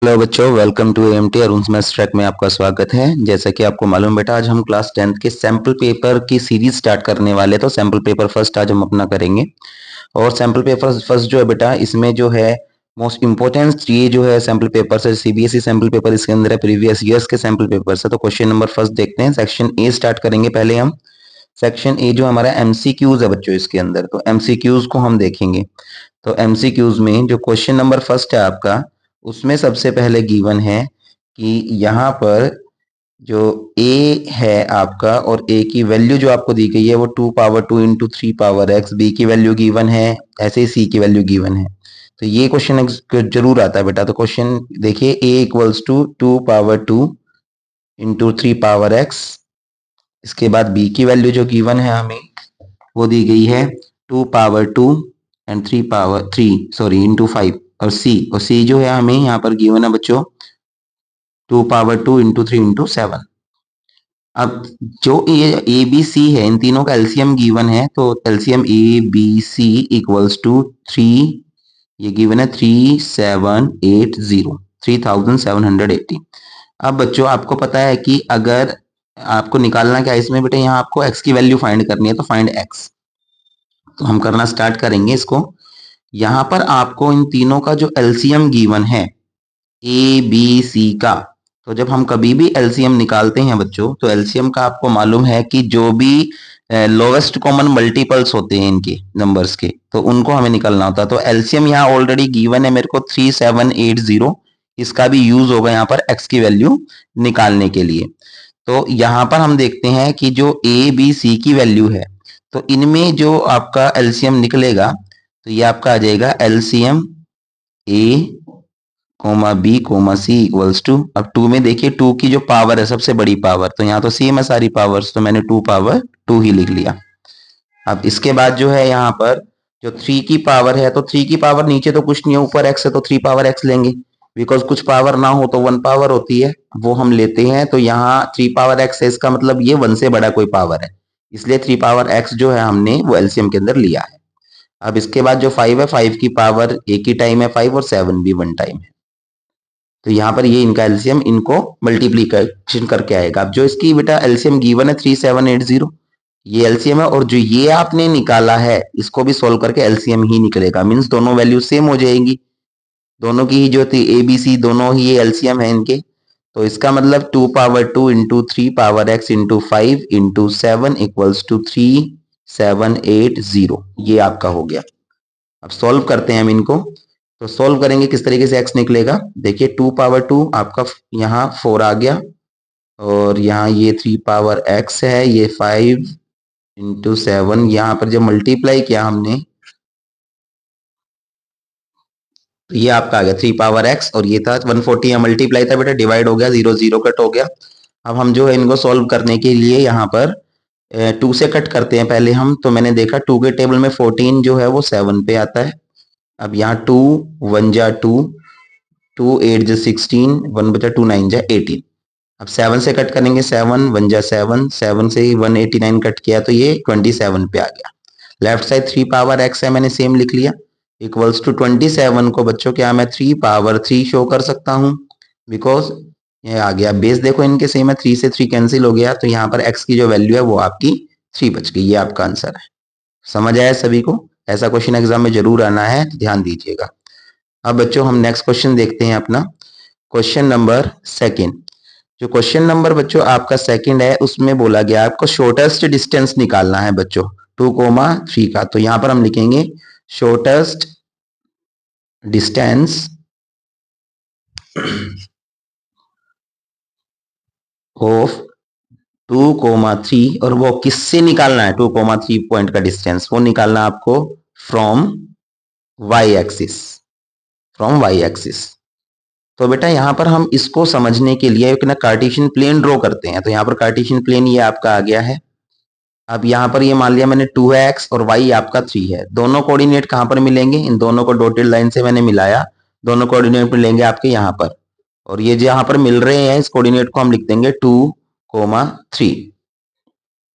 Hello बच्चों, welcome to AMT Arun maths track में आपका स्वागत है। जैसा कि आपको मालूम बेटा, आज हम क्लास 10th के सैंपल पेपर की सीरीज स्टार्ट करने वाले। तो सैंपल पेपर फर्स्ट आज हम अपना करेंगे। और सैंपल पेपर फर्स्ट जो है बेटा, इसमें जो है मोस्ट इंपोर्टेंट ये जो है सैंपल पेपर है, सीबीएसई सैंपल पेपर इसके अंदर है, प्रीवियस ईयर्स के सैंपल पेपर है। तो क्वेश्चन नंबर फर्स्ट देखते हैं। सेक्शन ए स्टार्ट करेंगे पहले हम। सेक्शन ए जो हमारा एमसीक्यूज है बच्चों इसके अंदर, तो एमसीक्यूज को हम देखेंगे। तो एमसीक्यूज में जो क्वेश्चन नंबर फर्स्ट है आपका, उसमें सबसे पहले गिवन है कि यहाँ पर जो a है आपका, और a की वैल्यू जो आपको दी गई है वो 2 power 2 into 3 power x, b की वैल्यू गिवन है, ऐसे ही c की वैल्यू गिवन है। तो ये क्वेश्चन जरूर आता है बेटा। तो क्वेश्चन देखिए, a equals to 2 power 2 into 3 power x। इसके बाद b की वैल्यू जो गिवन है हमें, वो दी गई है 2 power 2 and 3 power 3 sorry into 5। और सी जो है हमें यहाँ पर गिवन है बच्चों 2 पावर 2 इंटू 3 इंटू 7। अब जो ये ए बी सी है, इन तीनों का एलसीएम गिवन है। तो LCM A B C equals to 3, ये गिवन है 3780, 3780। अब बच्चों आपको पता है कि अगर आपको निकालना क्या है इसमें बेटा, यहाँ आपको x की वैल्यू फाइंड करनी है। तो फाइंड x, तो हम करना स्टार्ट करेंगे इसको। यहाँ पर आपको इन तीनों का जो एलसीएम गिवन है ए बी सी का, तो जब हम कभी भी एलसीएम निकालते हैं बच्चों, तो एलसीएम का आपको मालूम है कि जो भी लोवेस्ट कॉमन मल्टीपल्स होते हैं इनके नंबर्स के, तो उनको हमें निकालना होता है। तो एलसीएम यहाँ ऑलरेडी गिवन है मेरे को 3780। इसका भी यूज होगा यहाँ पर एक्स की वैल्यू निकालने के लिए। तो यहाँ पर हम देखते हैं कि जो ए बी सी की वैल्यू है, तो इनमें जो आपका एलसीएम निकलेगा, तो ये आपका आ जाएगा LCM A comma B comma C equals to. अब 2 में देखिए 2 की जो पावर है सबसे बड़ी पावर, तो यहाँ तो सेम है सारी पावर्स, तो मैंने 2 पावर 2 ही लिख लिया। अब इसके बाद जो है यहाँ पर जो 3 की पावर है, तो 3 की पावर नीचे तो कुछ नहीं है, ऊपर x है तो 3 पावर x लेंगे। बिकॉज कुछ पावर ना हो तो 1 पावर होती है, वो हम लेते हैं। तो यहाँ 3 पावर x है, इसका मतलब ये 1 से बड़ा कोई पावर है, इसलिए 3 पावर x जो है हमने वो एलसीएम के अंदर लिया है। अब इसके बाद जो 5 है, 5 की पावर एक ही टाइम है 5, और 7 भी 1 टाइम है। तो यहाँ पर ये इनका एलसीएम इनको मल्टीप्लीकेशन करके आएगा। अब जो इसकी बेटा एलसीएम गिवन है 3780, ये एलसीएम है। और जो ये आपने निकाला है, इसको भी सोल्व करके एलसीएम ही निकलेगा। मींस दोनों वैल्यू सेम हो जाएंगी, दोनों की ही जो थी ए बी सी, दोनों ही ये एलसीएम है इनके। तो इसका मतलब 2 power 2 into 3 power x into 5 into 7 equals to 3780। ये आपका हो गया। अब सॉल्व करते हैं हम इनको। तो सॉल्व करेंगे किस तरीके से x निकलेगा, देखिए 2 पावर 2 आपका यहाँ 4 आ गया, और यहाँ ये 3 पावर x है, ये 5 इंटू 7। यहाँ पर जब मल्टीप्लाई किया हमने, तो ये आपका आ गया 3 पावर x, और ये था 140, यहाँ मल्टीप्लाई था बेटा, डिवाइड हो गया, 0 0 कट हो गया। अब हम जो है इनको सॉल्व करने के लिए यहाँ पर 2 से कट करते हैं पहले हम। तो मैंने देखा 2 के टेबल में 14 जो है वो 7 पे आता है। अब यहाँ 2 1 जा 2, 2 8 जा 16, 1 बचा 2 9 जा 18। अब 7 से कट करेंगे, 7 1 जा 7, 7 से 189 कट किया, तो ये 27 पे आ गया। लेफ्ट साइड 3 पावर x है, मैंने सेम लिख लिया, इक्वल्स टू 27 को बच्चों क्या मैं 3 पावर 3 शो कर सकता हूँ, बिकॉज ये आ गया। बेस देखो इनके सेम है, 3 से 3 कैंसिल हो गया, तो यहाँ पर x की जो वैल्यू है वो आपकी 3 बच गई। ये आपका आंसर है। समझ आया सभी को? ऐसा क्वेश्चन एग्जाम में जरूर आना है, ध्यान दीजिएगा। अब बच्चों हम नेक्स्ट क्वेश्चन देखते हैं अपना, क्वेश्चन नंबर सेकंड। जो क्वेश्चन नंबर बच्चों आपका सेकंड है, उसमें बोला गया आपको शॉर्टेस्ट डिस्टेंस निकालना है बच्चों 2,3 का। तो यहां पर हम लिखेंगे शॉर्टेस्ट डिस्टेंस ऑफ 2,3, और वो किससे निकालना है 2,3 पॉइंट का डिस्टेंस, वो निकालना आपको from y axis, from y axis. तो बेटा यहाँ पर हम इसको समझने के लिए एक ना कार्टेशियन प्लेन ड्रॉ करते हैं। तो यहाँ पर कार्टेशियन प्लेन ये आपका आ गया है। अब यहाँ पर ये मान लिया मैंने 2x और y आपका 3 है। दोनों कोऑर्डिनेट कहाँ पर मिलेंगे, इन दोनों को डॉटेड लाइन से मैंने मिलाया, दोनों कोऑर्डिनेट मिलेंगे आपके यहाँ पर। और ये जो यहाँ पर मिल रहे हैं, इस कोऑर्डिनेट को हम लिख देंगे 2,3।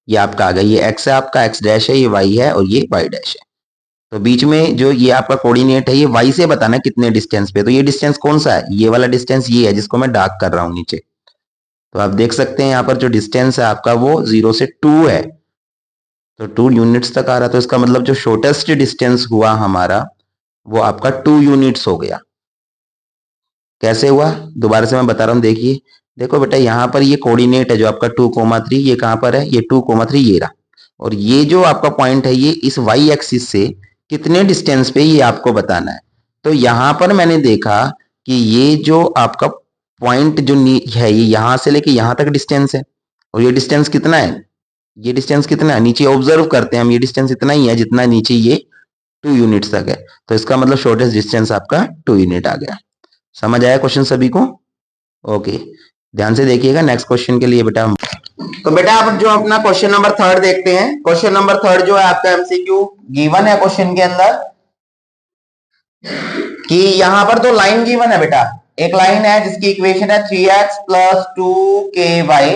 ये आपका आ गया, ये x है आपका, x डैश है, ये y है, और ये y डैश है। तो बीच में जो ये आपका कोऑर्डिनेट है ये y से बताना है कितने डिस्टेंस पे। तो ये डिस्टेंस कौन सा है, ये वाला डिस्टेंस ये है जिसको मैं डार्क कर रहा हूं नीचे। तो आप देख सकते हैं यहाँ पर जो डिस्टेंस है आपका वो 0 से 2 है, तो 2 यूनिट्स तक आ रहा है। तो इसका मतलब जो शॉर्टेस्ट डिस्टेंस हुआ हमारा वो आपका 2 यूनिट्स हो गया। कैसे हुआ दोबारा से मैं बता रहा हूँ, देखिए। देखो बेटा यहाँ पर ये कोऑर्डिनेट है जो आपका 2,3, ये कहाँ पर है, ये 2,3 ये रहा। और ये जो आपका पॉइंट है ये इस y एक्सिस से कितने डिस्टेंस पे ये आपको बताना है। तो यहाँ पर मैंने देखा कि ये जो आपका पॉइंट जो है ये यहाँ से लेके यहाँ तक डिस्टेंस है। और ये डिस्टेंस कितना है, ये डिस्टेंस कितना है, नीचे ऑब्जर्व करते हैं हम, ये डिस्टेंस इतना ही है जितना नीचे ये 2 यूनिट्स तक है। तो इसका मतलब शॉर्टेस्ट डिस्टेंस आपका 2 यूनिट आ गया। समझ आया क्वेश्चन सभी को? ओके, ध्यान से देखिएगा नेक्स्ट क्वेश्चन के लिए बेटा। तो बेटा आप जो अपना क्वेश्चन नंबर 3 देखते हैं। क्वेश्चन नंबर 3 जो है आपका एमसीक्यू गिवन है क्वेश्चन के अंदर कि यहां पर तो लाइन गिवन है बेटा। एक लाइन है जिसकी इक्वेशन है 3x plus 2ky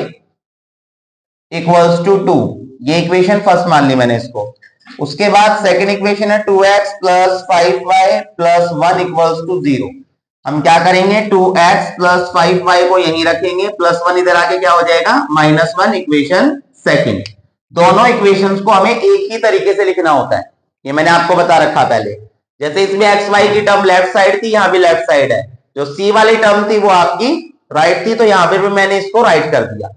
equals to 2। ये इक्वेशन फर्स्ट मान ली मैंने इसको। उसके बाद सेकंड इक्वेशन है 2x plus 5y plus 1 equals to 0। हम क्या करेंगे, 2x प्लस 5y को यहीं रखेंगे, प्लस 1 इधर आके क्या हो जाएगा -1 इक्वेशन सेकंड। दोनों इक्वेशंस को हमें एक ही तरीके से लिखना होता है, ये मैंने आपको बता रखा पहले। जैसे इसमें एक्स वाई की टर्म लेफ्ट साइड थी, यहां भी लेफ्ट साइड है। जो सी वाली टर्म थी वो आपकी राइट थी, तो यहां पर भी मैंने इसको राइट कर दिया।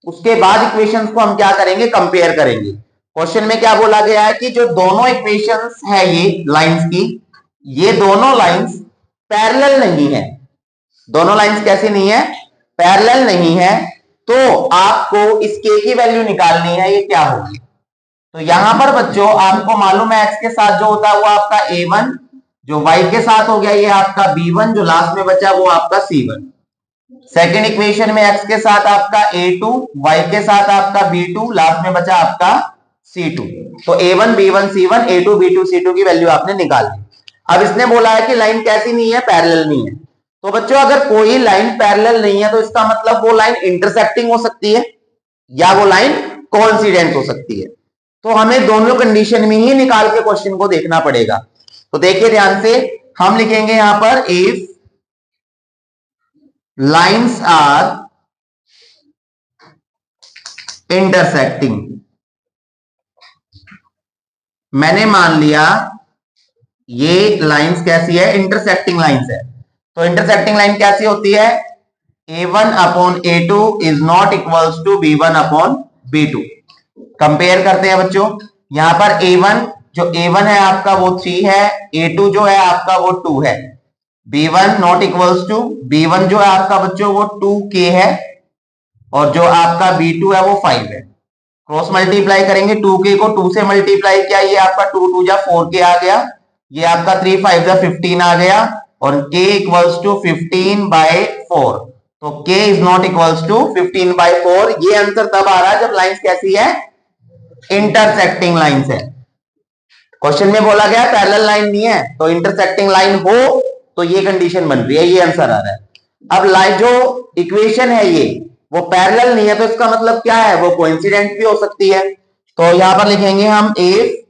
उसके बाद इक्वेशंस को हम क्या करेंगे, कंपेयर करेंगे। क्वेश्चन में क्या बोला गया है कि जो दोनों इक्वेशंस है ये लाइंस की, ये दोनों लाइंस पैरेलल नहीं है। दोनों लाइंस कैसी नहीं है, पैरेलल नहीं है। तो आपको इस k की वैल्यू निकालनी है, ये क्या होगी। तो यहां पर बच्चों आपको मालूम है x के साथ जो होता है वो आपका a1, जो y के साथ हो गया ये आपका b1, जो लास्ट में बचा वो आपका c1। सेकेंड इक्वेशन में x के साथ आपका a2, y के साथ आपका b2, लास्ट में बचा आपका c2। तो a1 b1 c1 a2 b2 c2 की वैल्यू आपने निकाल ली। अब इसने बोला है कि लाइन कैसी नहीं है, पैरेलल नहीं है। तो बच्चों अगर कोई लाइन पैरेलल नहीं है तो इसका मतलब वो लाइन इंटरसेक्टिंग हो सकती है या वो लाइन कोइंसिडेंट हो सकती है। तो हमें दोनों कंडीशन में ही निकाल के क्वेश्चन को देखना पड़ेगा। तो देखिए ध्यान से, हम लिखेंगे यहां पर इफ लाइन्स आर इंटरसेक्टिंग। मैंने मान लिया ये लाइंस कैसी है, इंटरसेक्टिंग लाइंस है। तो इंटरसेक्टिंग लाइन कैसी होती है, a1 upon a2 is not equals to b1 upon b2। Compare करते हैं बच्चों, यहां पर a1 जो a1 है आपका वो 3 है, a2 जो है आपका वो 2 है। b1 not equals to, b1 जो है आपका बच्चों वो 2k है, और जो आपका b2 है वो 5 है। क्रॉस मल्टीप्लाई करेंगे, 2k को 2 से मल्टीप्लाई किया, ये आपका 2 2 जा 4k आ गया, ये आपका 3 5 जा 15 आ गया, और k इक्वल्स टू 15/4। तो k is not equals to 15/4। ये आंसर तब आ रहा है जब लाइंस कैसी है, इंटरसेक्टिंग लाइंस है। क्वेश्चन में बोला गया पैरेलल लाइन नहीं है, तो इंटरसेक्टिंग लाइन हो तो ये कंडीशन बन रही है, ये आंसर आ रहा है। अब लाइन जो इक्वेशन है ये वो पैरेलल नहीं है, तो इसका मतलब क्या है, वो कोइंसिडेंट भी हो सकती है। तो यहां पर लिखेंगे हम इफ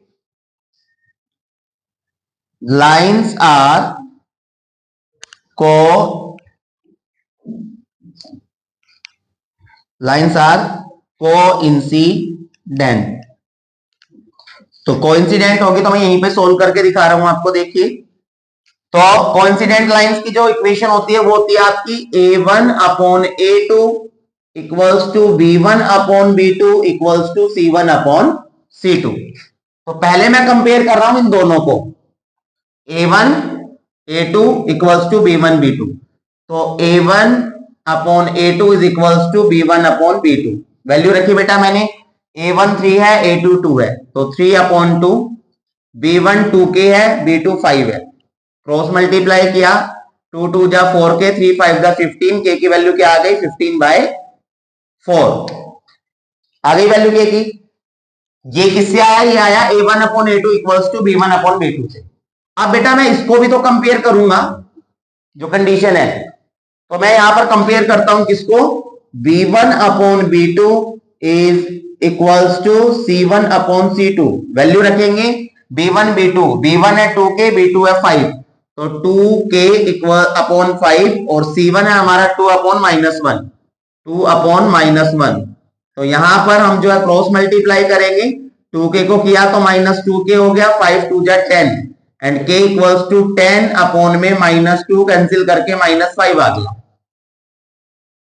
लाइंस आर कोइंसिडेंट। तो कोइंसिडेंट होगी, तो मैं यहीं पे सोल्व करके दिखा रहा हूं आपको, देखिए। तो कोइंसिडेंट लाइंस की जो इक्वेशन होती है वो होती है आपकी a1 upon a2 equals to b1 upon b2 equals to c1 upon c2। तो पहले मैं कंपेयर कर रहा हूं इन दोनों को, a1 a2 equals to b1 b2। तो a1 upon a2 is equals to b1 upon b2। Value रखी बेटा मैंने, a1 3 है a2 2 है, तो 3 अपॉन 2, b1 2k है b2 5 है। क्रॉस मल्टीप्लाई किया, 2 2 जा 4k, 3 5 जा 15, k की वैल्यू क्या आ गई 15/4 आ गई वैल्यू k की। ये किससे आया, ये आया a1 upon a2 equals to b1 upon b2 से। अब बेटा मैं इसको भी तो कंपेयर करूंगा, जो कंडीशन है। तो मैं यहां पर कंपेयर करता हूं किसको, b1 upon b2 is equals to c1 upon c2। Value रखेंगे, B1 है 2K, B2 है 5, तो 2K इक्वल अपॉन 5 और C1 है हमारा 2/-1, 2/-1, तो यहां पर हम जो है क्रॉस मल्टीप्लाई करेंगे, 2K को किया तो -2K हो गया, 5 2 जा 10 and K equals to 10 upon में -2 कैंसिल करके -5 आ गया।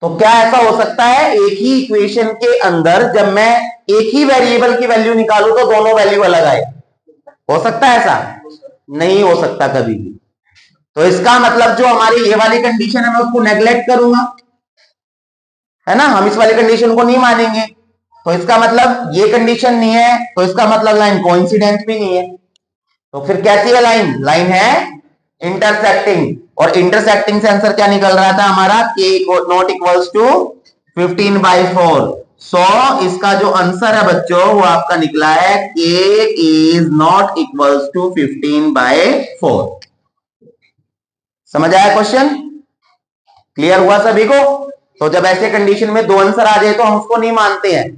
तो क्या ऐसा हो सकता है एक ही इक्वेशन के अंदर जब मैं एक ही वेरिएबल की वैल्यू निकालूं तो दोनों वैल्यू अलग आए? हो सकता है ऐसा? नहीं हो सकता कभी भी। तो इसका मतलब जो हमारी ये वाली कंडीशन है मैं उसको नेग्लेक्ट करूंगा, है ना, हम इस वाली कंडीशन को नहीं मानेंगे, तो इसका मतलब ये कंडीशन नहीं है, तो इसका मतलब लाइन कोइंसिडेंट भी नहीं है। तो फिर कैसी है लाइन? लाइन है इंटरसेक्टिंग, और इंटरसेक्टिंग से आंसर क्या निकल रहा था हमारा? k not equals to 15/4। So इसका जो आंसर है बच्चों वो आपका निकला है k is not equals to 15/4। समझ आया क्वेश्चन? क्लियर हुआ सभी को? तो जब ऐसे कंडीशन में दो आंसर आ जाए तो हम उसको नहीं मानते हैं,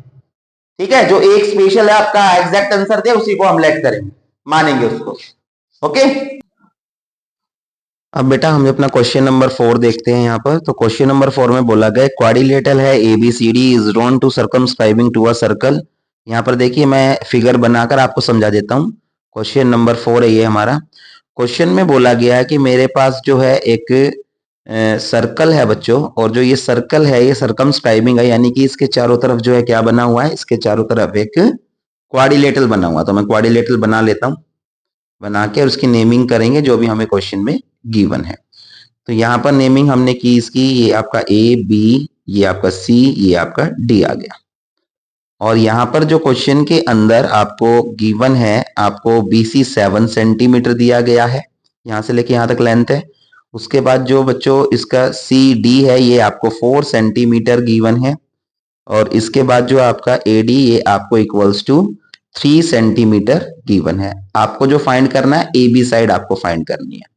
ठीक है, जो एक स्पेशल है आपका एग्जैक्ट आंसर दे उसी को हम लेट करेंगे, मानेंगे उसको। ओके, अब बेटा हम अपना क्वेश्चन नंबर 4 देखते हैं यहाँ पर। तो क्वेश्चन नंबर 4 में बोला गया क्वाड्रिलेटरल है ABCD is drawn to circumscribing to a circle. यहाँ पर देखिए मैं फिगर बनाकर आपको समझा देता हूँ। क्वेश्चन नंबर 4 है ये हमारा। क्वेश्चन में बोला गया है कि मेरे पास जो है एक सर्कल है बच्चों, और जो ये सर्कल है ये सर्कमस्क्राइबिंग है, यानी कि इसके चारों तरफ जो है क्या बना हुआ है, इसके चारों तरफ एक क्वाड्रिलेटरल बना हुआ। तो मैं क्वाड्रिलेटरल बना लेता हूँ, बना के उसकी नेमिंग करेंगे जो भी हमें क्वेश्चन में गिवन है। तो यहाँ पर नेमिंग हमने की इसकी, ये आपका A, B, ये आपका C, ये आपका D आ गया। और यहाँ पर जो क्वेश्चन के अंदर आपको गिवन है, आपको BC 7 सेंटीमीटर दिया गया है, यहाँ से लेके यहाँ तक लेंथ है। उसके बाद जो बच्चों इसका CD है ये आपको 4 सेंटीमीटर गिवन है, और इसके बाद जो आपका AD ये आपको इक्वल्स टू 3 सेंटीमीटर गिवन है। आपको जो फाइंड करना है AB साइड आपको फाइंड करनी है।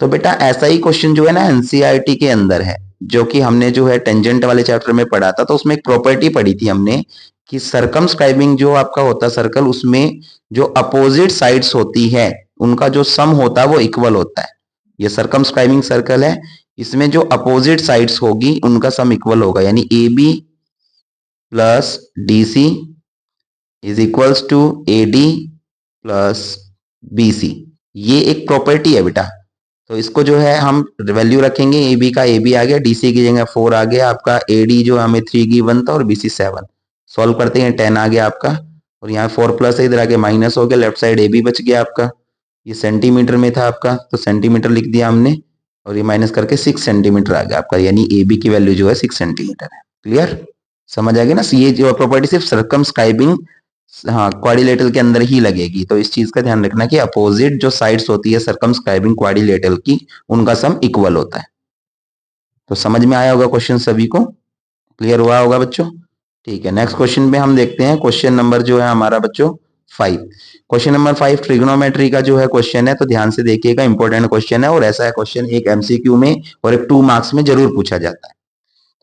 तो बेटा ऐसा ही क्वेश्चन जो है ना NCERT के अंदर है, जो कि हमने जो है टेंजेंट वाले चैप्टर में पढ़ा था, तो उसमें एक प्रॉपर्टी पढ़ी थी हमने कि सर्कमस्क्राइबिंग जो आपका होता है सर्कल, उसमें जो अपोजिट साइड्स होती है उनका जो सम होता है वो इक्वल होता है। ये सर्कमस्क्राइबिंग सर्कल है, इसमें जो अपोजिट साइड्स होगी उनका सम इक्वल होगा, यानी AB plus DC is equals to AD plus BC। ये एक प्रॉपर्टी है बेटा। तो इसको जो है हम वैल्यू रखेंगे, AB का AB आ गया, DC की जगह 4 आ गया आपका, AD जो हमें 3 गिवन था और BC 7। सॉल्व करते हैं 10 आ गया आपका, और यहाँ 4 प्लस है, इधर आके माइनस हो गया, लेफ्ट साइड AB बच गया आपका। ये सेंटीमीटर में था आपका तो सेंटीमीटर लिख दिया हमने, और ये माइनस करके 6 सेंटीमीटर आ गया आपका, यानी AB की वैल्यू जो है 6 सेंटीमीटर है। क्लियर? समझ आ गया ना? ये जो प्रॉपर्टी सिर्फ सर्कमस्क्राइबिंग हाँ क्वाड्रिलेटरल के अंदर ही लगेगी। तो इस चीज का ध्यान रखना कि अपोजिट जो साइड्स होती है सर्कमस्क्राइबिंग क्वाड्रिलेटरल की, उनका सम इक्वल होता है। तो समझ में आया होगा क्वेश्चन सभी को? क्लियर हुआ होगा बच्चों? ठीक है, नेक्स्ट क्वेश्चन में हम देखते हैं क्वेश्चन नंबर जो है हमारा बच्चों 5। क्वेश्चन नंबर 5 ट्रिग्नोमेट्री का जो है क्वेश्चन है, तो ध्यान से देखिएगा, इंपॉर्टेंट क्वेश्चन है, और ऐसा है क्वेश्चन एक MCQ में और एक 2 मार्क्स में जरूर पूछा जाता है।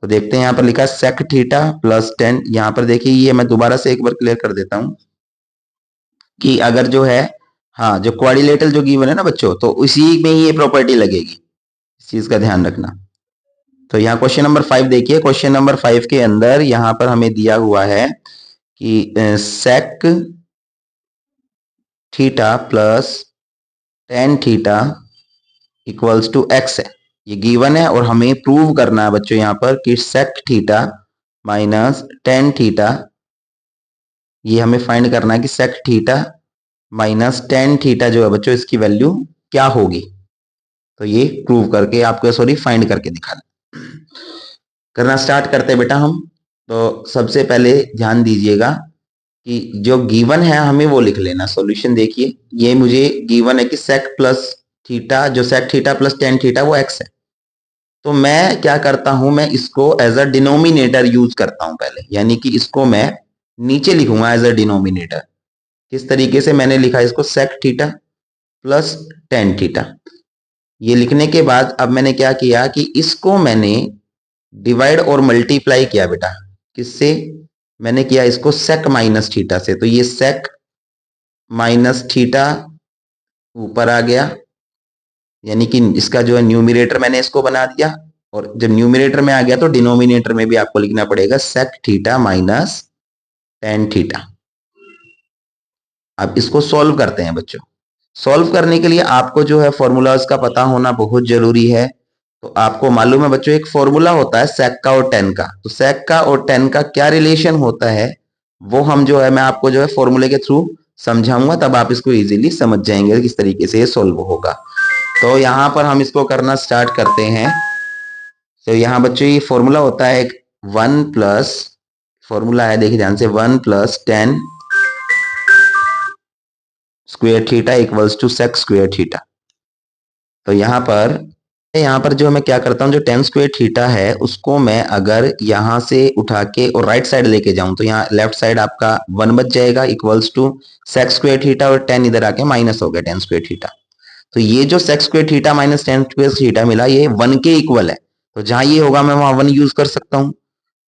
तो देखते हैं, यहाँ पर लिखा है सेक थीटा प्लस 10। यहाँ पर देखिए ये मैं दोबारा से एक बार क्लियर कर देता हूँ कि अगर जो है हाँ जो क्वाड्रिलेटरल जो गिवन है ना बच्चों, तो उसी में ही ये प्रॉपर्टी लगेगी, इस चीज का ध्यान रखना। तो यहाँ क्वेश्चन नंबर 5 देखिए, क्वेश्चन नंबर 5 के अंदर यहाँ पर हमें दिया हुआ है कि sec theta plus tan theta equals to x है, ये गिवन है, और हमें प्रूव करना है बच्चों यहाँ पर कि sec theta minus tan theta, ये हमें फाइंड करना है कि sec theta minus tan theta जो है बच्चों इसकी वैल्यू क्या होगी। तो ये प्रूव करके आपको फाइंड करके दिखाना, करना स्टार्ट करते हैं बेटा हम। तो सबसे पहले ध्यान दीजिएगा कि जो गिवन है हमें वो लिख लेना। सॉल्यूशन देखिए, ये मुझे गिवन है कि सेक प्लस थीटा, जो sec theta plus tan theta वो x है। तो मैं क्या करता हूं, मैं इसको एज अ डिनोमिनेटर यूज करता हूं पहले, यानी कि इसको मैं नीचे लिखूंगा एज अ डिनोमिनेटर। किस तरीके से मैंने लिखा इसको, sec theta plus tan theta. ये लिखने के बाद अब मैंने क्या किया कि इसको मैंने डिवाइड और मल्टीप्लाई किया बेटा, किससे? मैंने किया इसको सेक माइनस थीटा से। तो ये सेक माइनस थीटा ऊपर आ गया, यानी कि इसका जो है न्यूमिरेटर मैंने इसको बना दिया, और जब न्यूमिरेटर में आ गया तो डिनोमिनेटर में भी आपको लिखना पड़ेगा sec theta minus tan theta. अब इसको सॉल्व करते हैं बच्चों। सॉल्व करने के लिए आपको जो है फॉर्मूलाज का पता होना बहुत जरूरी है। तो आपको मालूम है बच्चों, एक फॉर्मूला होता है सेक का और टेन का। तो सेक का और टेन का क्या रिलेशन होता है वो हम जो है मैं आपको जो है फॉर्मूले के थ्रू समझाऊंगा, तब आप इसको इजीली समझ जाएंगे किस तरीके से ये सॉल्व होगा। तो यहाँ पर हम इसको करना स्टार्ट करते हैं। तो यहाँ बच्चों ये फॉर्मूला होता है एक वन प्लस, फॉर्मूला है देखिए ध्यान से, one plus tan square theta equals to sec square theta. तो यहाँ पर जो मैं क्या करता हूँ, जो टेन स्क्वेयर थीटा है उसको मैं अगर यहाँ से उठा के और राइट साइड लेके जाऊं तो यहाँ लेफ्ट साइड आपका वन बच जाएगा equals to sec square theta, और टेन इधर आके माइनस हो गया टेन स्क्वेयर थीटा। तो ये जो sec square theta minus tan square theta मिला ये वन के इक्वल है। तो जहां ये होगा मैं वहां वन यूज कर सकता हूँ।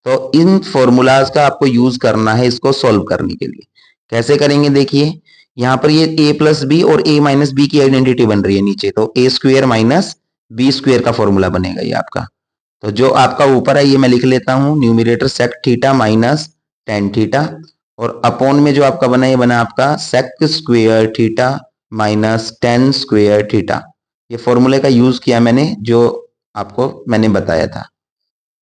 तो इन फॉर्मूलाज का आपको यूज करना है इसको सॉल्व करने के लिए। कैसे करेंगे देखिए, यहाँ पर ये a प्लस बी और a माइनस बी की आइडेंटिटी बन रही है नीचे, तो ए स्क्वेयर माइनस बी स्क्वेयर का फॉर्मूला बनेगा ये आपका। तो जो आपका ऊपर है ये मैं लिख लेता हूँ, numerator sec theta minus tan theta, और अपॉन में जो आपका बना ये बना आपका sec square theta minus tan square theta. ये फॉर्मूले का यूज किया मैंने जो आपको मैंने बताया था।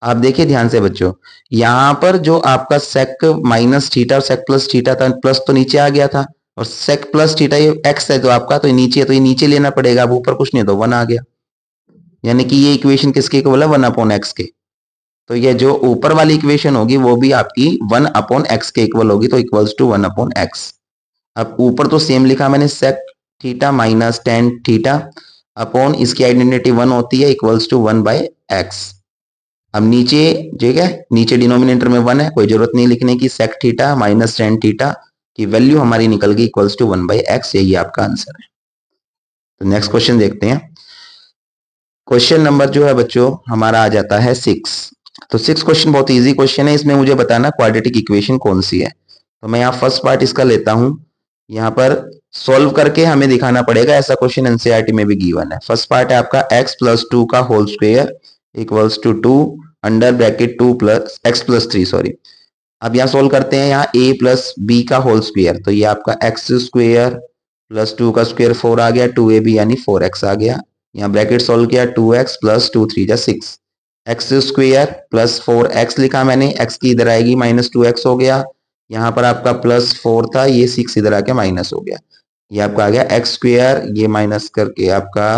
आप देखिए ध्यान से बच्चों, यहाँ पर जो आपका सेक माइनस थीटा और सेक प्लस थीटा था, प्लस तो नीचे आ गया था, और सेक प्लस थीटा ये एक्स है तो आपका, तो ये नीचे है तो ये नीचे लेना पड़ेगा। अब ऊपर कुछ नहीं तो वन आ गया, यानी कि ये इक्वेशन किसके इक्वल है, वन अपॉन एक्स के। तो ये जो ऊपर वाली इक्वेशन होगी वो भी आपकी वन अपॉन एक्स के इक्वल होगी, तो equals to one upon x. अब ऊपर तो सेम लिखा मैंने, sec theta minus tan theta upon इसकी आइडेंटिटी वन होती है equals to one by x. अब नीचे ठीक है, नीचे डिनोमिनेटर में वन है, कोई जरूरत नहीं लिखने की, sec theta minus tan theta की वैल्यू हमारी निकल गई equals to one by x. यही आपका आंसर है। तो नेक्स्ट क्वेश्चन देखते हैं। क्वेश्चन नंबर जो है बच्चों हमारा आ जाता है 6। तो 6 क्वेश्चन बहुत इजी क्वेश्चन है, इसमें मुझे बताना क्वाड्रेटिक इक्वेशन कौन सी है। तो मैं यहाँ फर्स्ट पार्ट इसका लेता हूं, यहाँ पर सॉल्व करके हमें दिखाना पड़ेगा, ऐसा क्वेश्चन एनसीईआरटी में भी गिवन है। फर्स्ट पार्ट है आपका x प्लस टू का whole square equals to two under bracket two plus x plus three, sorry. अब यहाँ सोल्व करते हैं, यहाँ a प्लस बी का होल स्क्वेयर, तो ये आपका एक्स स्क्वेयर प्लस टू का स्क्वेयर 4 आ गया, 2ab यानी 4x आ गया। यहाँ ब्रैकेट सोल्व किया, 2x प्लस टू थ्री जा 6, एक्स स्क्वेयर प्लस 4x लिखा मैंने, x की इधर आएगी माइनस 2x हो गया। यहाँ पर आपका प्लस 4 था, ये 6 इधर आके माइनस हो गया, ये आपका आ गया एक्स स्क्वेयर, ये माइनस करके आपका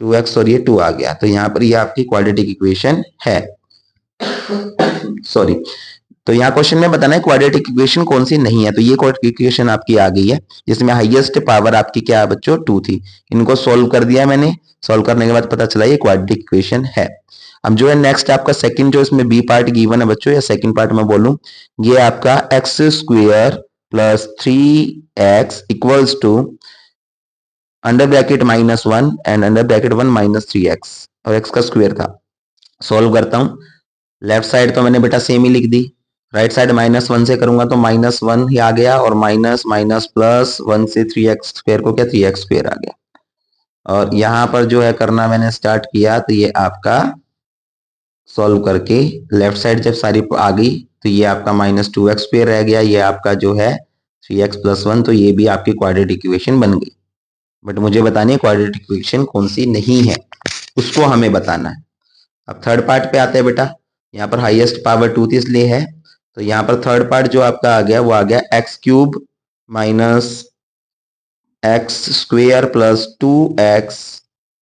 2x और ये 2 आ गया। तो यहाँ पर ये आपकी क्वाड्रेटिक इक्वेशन है। सॉरी, तो यहाँ क्वेश्चन में बताना है क्वाड्रेटिक इक्वेशन कौन सी नहीं है। तो ये क्वाड्रेटिक इक्वेशन आपकी आ गई है, जिसमें हाईएस्ट पावर आपकी क्या है बच्चों, 2 थी। इनको सोल्व कर दिया मैंने, सोल्व करने के बाद पता चला ये क्वाड्रेटिक इक्वेशन है। अब जो है नेक्स्ट आपका सेकंड जो इसमें बी पार्ट गिवन है बच्चों, या सेकंड पार्ट में बोलूं, ये आपका x square plus 3x equals to under bracket minus one and under bracket one minus 3x, और x का स्क्वेयर था। सोल्व करता हूं, लेफ्ट साइड तो मैंने बेटा सेम ही लिख दी, राइट साइड माइनस वन से करूंगा तो माइनस वन ही आ गया, और माइनस माइनस प्लस वन से 3x स्क्वेयर को क्या 3x स्क्वेयर आ गया। और यहाँ पर जो है करना मैंने स्टार्ट किया, तो ये आपका सॉल्व करके लेफ्ट साइड जब सारी आ गई तो ये आपका माइनस 2x स्क्वेयर रह गया, ये आपका जो है 3x प्लस वन, तो ये भी आपकी क्वाड्रेटिक इक्वेशन बन गई। बट मुझे बतानी है क्वाड्रेटिक इक्वेशन कौन सी नहीं है, उसको हमें बताना है। अब थर्ड पार्ट पे आते हैं बेटा, यहाँ पर हाईएस्ट पावर 2 थी इसलिए है, तो यहाँ पर थर्ड पार्ट जो आपका आ गया वो आ गया x cube minus x square plus 2x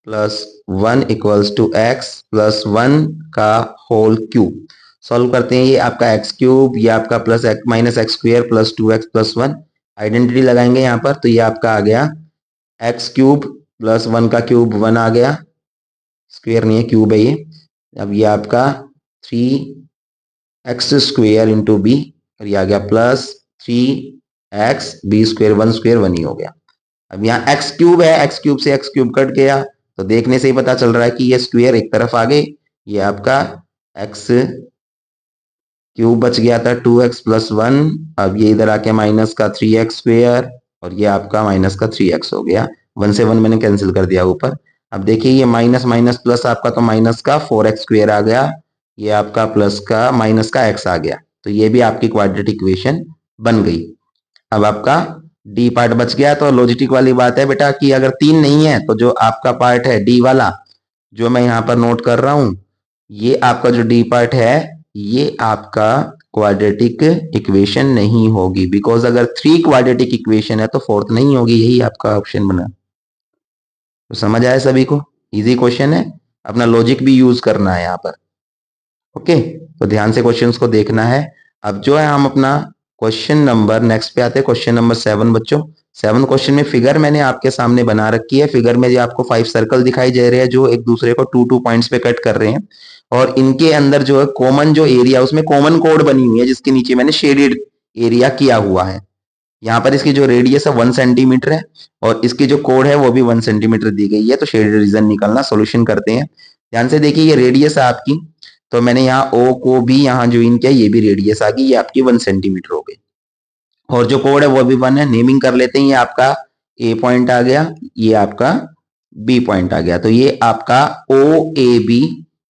plus one equals to x plus one का होल क्यूब। सॉल्व करते हैं, ये आपका एक्स क्यूब, ये आपका plus x minus x square plus 2x plus one, identity लगाएंगे यहाँ पर, तो ये आपका आ गया एक्स क्यूब प्लस वन का क्यूब वन आ गया, स्क्वेयर नहीं है क्यूब है ये। अब ये आपका 3x स्क्वेयर इंटू बी, और ये आ गया plus 3x B square, one square one ही हो गया। अब यहाँ एक्स क्यूब है, एक्स क्यूब से एक्स क्यूब कट गया, तो देखने से ही पता चल रहा है कि ये स्क्वेयर एक तरफ आ गए, ये आपका एक्स क्यूब बच गया था 2x प्लस वन, अब ये इधर आके माइनस का 3x स्क्वेयर, और ये आपका माइनस का 3x हो गया। 1 से 1 मैंने कैंसिल कर दिया ऊपर। अब देखिए ये माइनस माइनस प्लस आपका तो माइनस का 4x स्क्वायर आ गया, ये आपका प्लस का माइनस का x आ गया, तो ये भी आपकी क्वाड्रेटिक इक्वेशन बन गई। अब आपका डी पार्ट बच गया। तो लॉजिक वाली बात है बेटा कि अगर 3 नहीं है तो जो आपका पार्ट है डी वाला, जो मैं यहाँ पर नोट कर रहा हूं, ये आपका जो डी पार्ट है ये आपका क्वाड्रेटिक इक्वेशन नहीं होगी, बिकॉज अगर 3 क्वाड्रेटिक इक्वेशन है तो 4th नहीं होगी, यही आपका ऑप्शन बना। तो समझ आया सभी को? इजी क्वेश्चन है, अपना लॉजिक भी यूज करना है यहाँ पर। ओके, तो ध्यान से क्वेश्चंस को देखना है। अब जो है हम अपना क्वेश्चन नंबर नेक्स्ट पे आते हैं, क्वेश्चन नंबर 7 बच्चों। 7 क्वेश्चन में फिगर मैंने आपके सामने बना रखी है। फिगर में जो आपको 5 सर्कल दिखाई दे रहे हैं जो एक दूसरे को 2 पॉइंट्स पे कट कर रहे हैं, और इनके अंदर जो है कॉमन जो एरिया उसमें कॉमन कोड बनी हुई है जिसके नीचे मैंने शेडेड एरिया किया हुआ है। यहाँ पर इसकी जो रेडियस है 1 सेंटीमीटर है और इसकी जो कोड है वो भी 1 सेंटीमीटर दी गई है। तो शेडेड रीजन निकालना, सोल्यूशन करते हैं। ध्यान से देखिए ये रेडियस है आपकी, तो मैंने यहाँ ओ को भी यहाँ ज्वाइन किया, ये भी रेडियस आ गई, ये आपकी 1 सेंटीमीटर हो गई। और जो कोड है वो भी 1 है। नेमिंग कर लेते हैं, ये आपका ए पॉइंट आ गया, ये आपका बी पॉइंट आ गया। तो ये आपका ओ ए बी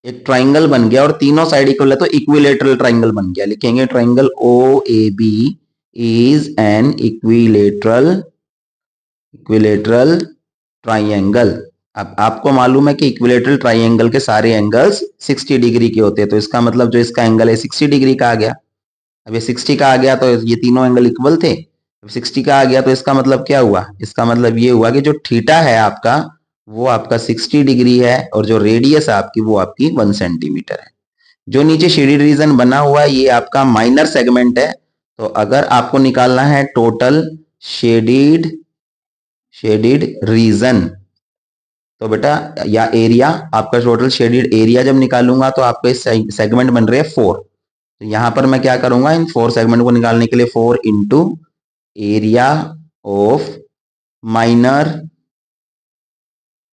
एक ट्राइंगल बन गया और तीनों साइड इक्वल है तो इक्विलेटरल ट्राइंगल बन गया। लिखेंगे triangle O A B is an equilateral triangle. अब आपको मालूम है कि इक्विलेटरल ट्राइंगल के सारे एंगल्स 60 डिग्री के होते हैं, तो इसका मतलब जो इसका एंगल है 60 डिग्री का आ गया। अब ये 60 का आ गया तो ये तीनों एंगल इक्वल थे। अब 60 का आ गया तो इसका मतलब क्या हुआ? इसका मतलब ये हुआ कि जो थीटा है आपका वो आपका 60 डिग्री है और जो रेडियस है आपकी वो आपकी 1 सेंटीमीटर है। जो नीचे शेडेड रीजन बना हुआ है ये आपका माइनर सेगमेंट है। तो अगर आपको निकालना है टोटल शेडेड रीजन, तो बेटा या एरिया, आपका टोटल शेडेड एरिया जब निकालूंगा तो आपके सेगमेंट बन रहे हैं 4। तो यहां पर मैं क्या करूंगा, इन 4 सेगमेंट को निकालने के लिए 4 into area of minor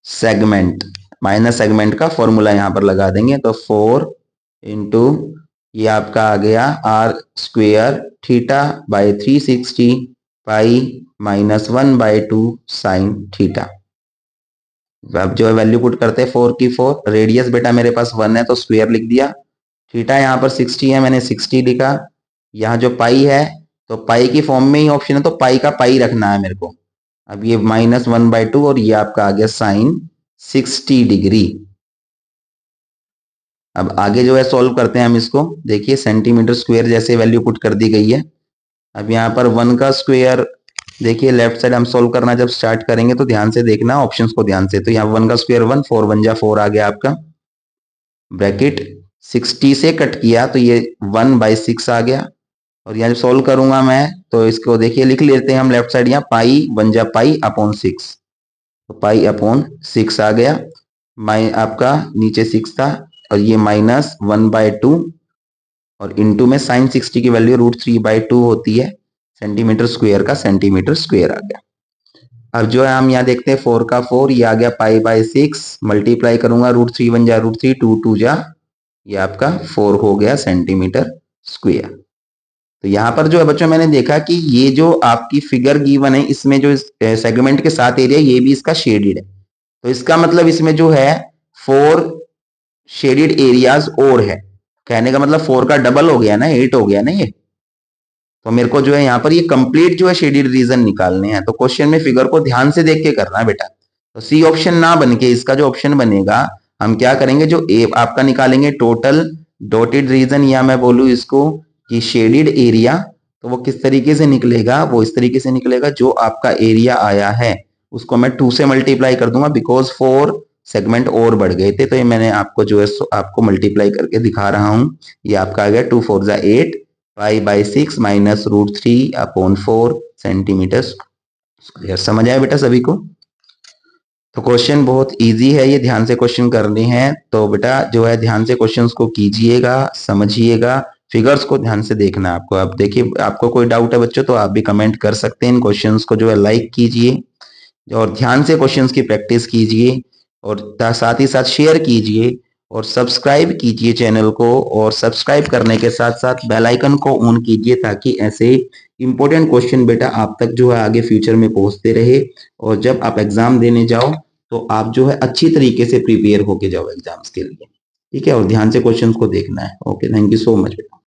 segment का फॉर्मूला यहां पर लगा देंगे। तो 4 इंटू ये आपका आ गया r square theta by 360 pi minus 1/2 sine theta. अब जो है वैल्यू पुट करते हैं 4 की 4, रेडियस बेटा मेरे पास 1 है तो स्क्वायर लिख दिया, थीटा यहाँ पर 60 है मैंने 60 लिखा, यहाँ जो पाई है तो पाई की फॉर्म में ही ऑप्शन है तो पाई का पाई रखना है मेरे को। अब ये माइनस 1/2 और ये आपका आ गया साइन 60 डिग्री। अब आगे जो है सॉल्व करते हैं हम इसको। देखिए सेंटीमीटर स्क्वायर जैसे वैल्यू पुट कर दी गई है। अब यहाँ पर 1 का स्क्वायर, देखिए लेफ्ट साइड हम सोल्व करना जब स्टार्ट करेंगे तो ध्यान से देखना ऑप्शंस को ध्यान से। तो यहाँ 1 का स्क्वायर 1, 4 1 जा 4 आ गया आपका, ब्रैकेट 60 से कट किया तो ये 1/6 आ गया। और यहाँ सोल्व करूंगा मैं तो इसको देखिए लिख लेते हैं हम लेफ्ट साइड, यहाँ पाई 1 जा पाई अपॉन 6, तो पाई अपॉन 6 आ गया। आपका नीचे 6 था और ये माइनस 1/2 और इंटू में साइन 60 की वैल्यू √3/2 होती है, सेंटीमीटर स्क्वायर का सेंटीमीटर स्क्वायर आ गया। अब जो है हम यहाँ देखते हैं 4 का 4, ये आ गया पाई/6, मल्टीप्लाई करूंगा √3 1 जा √3, 2 2 जा, ये आपका 4 हो गया सेंटीमीटर स्क्वायर। तो यहाँ पर जो है बच्चों मैंने देखा कि ये जो आपकी फिगर गिवन है इसमें जो सेगमेंट के साथ एरिया ये भी इसका शेडेड है, तो इसका मतलब इसमें जो है 4 शेडेड एरियाज और है। कहने का मतलब 4 का डबल हो गया ना, 8 हो गया ना ये। तो मेरे को जो है यहाँ पर ये कंप्लीट जो है शेडेड रीजन निकालने हैं। तो क्वेश्चन में फिगर को ध्यान से देख के करना है बेटा। तो सी ऑप्शन ना बन के इसका जो ऑप्शन बनेगा, हम क्या करेंगे, जो ए आपका निकालेंगे टोटल डॉटेड रीजन, या मैं बोलूँ इसको कि शेडेड एरिया, तो वो किस तरीके से निकलेगा, वो इस तरीके से निकलेगा, जो आपका एरिया आया है उसको मैं 2 से मल्टीप्लाई कर दूंगा, बिकॉज 4 सेगमेंट और बढ़ गए थे। तो ये मैंने आपको जो है आपको मल्टीप्लाई करके दिखा रहा हूं। ये आपका आ गया 2 4 जा 8 पाई/6 माइनस √3/4 सेंटीमीटर स्क्वायर। समझ आया बेटा सभी को? तो क्वेश्चन बहुत इजी है, ये ध्यान से क्वेश्चन करने हैं। तो बेटा जो है ध्यान से क्वेश्चंस को कीजिएगा, समझिएगा, फिगर्स को ध्यान से देखना है आपको। अब देखिए आपको कोई डाउट है बच्चों तो आप भी कमेंट कर सकते हैं। इन क्वेश्चंस को जो है लाइक कीजिए और ध्यान से क्वेश्चंस की प्रैक्टिस कीजिए और साथ ही साथ शेयर कीजिए और सब्सक्राइब कीजिए चैनल को, और सब्सक्राइब करने के साथ साथ बेल आइकन को ऑन कीजिए ताकि ऐसे इंपॉर्टेंट क्वेश्चन बेटा आप तक जो है आगे फ्यूचर में पहुंचते रहे, और जब आप एग्जाम देने जाओ तो आप जो है अच्छी तरीके से प्रिपेयर होके जाओ एग्जाम्स के लिए। ठीक है, और ध्यान से क्वेश्चंस को देखना है। Okay, thank you so much बेटा।